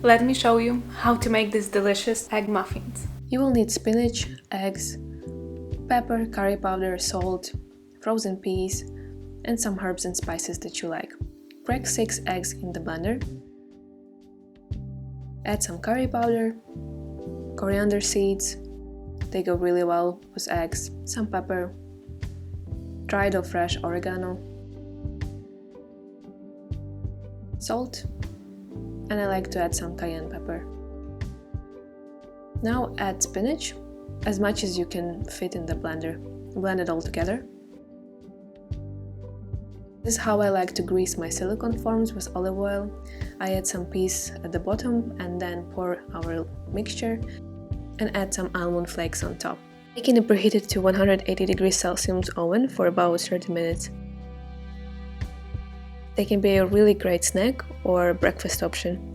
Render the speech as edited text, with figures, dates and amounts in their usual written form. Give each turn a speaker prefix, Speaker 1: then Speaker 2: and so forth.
Speaker 1: Let me show you how to make these delicious egg muffins.
Speaker 2: You will need spinach, eggs, pepper, curry powder, salt, frozen peas, and some herbs and spices that you like. Crack 6 eggs in the blender. Add some curry powder, coriander seeds, they go really well with eggs, some pepper, dried or fresh oregano, salt, and I like to add some cayenne pepper. Now add spinach, as much as you can fit in the blender. Blend it all together. This is how I like to grease my silicone forms with olive oil. I add some peas at the bottom and then pour our mixture and add some almond flakes on top. Making a preheated to 180 degrees Celsius oven for about 30 minutes. They can be a really great snack or breakfast option.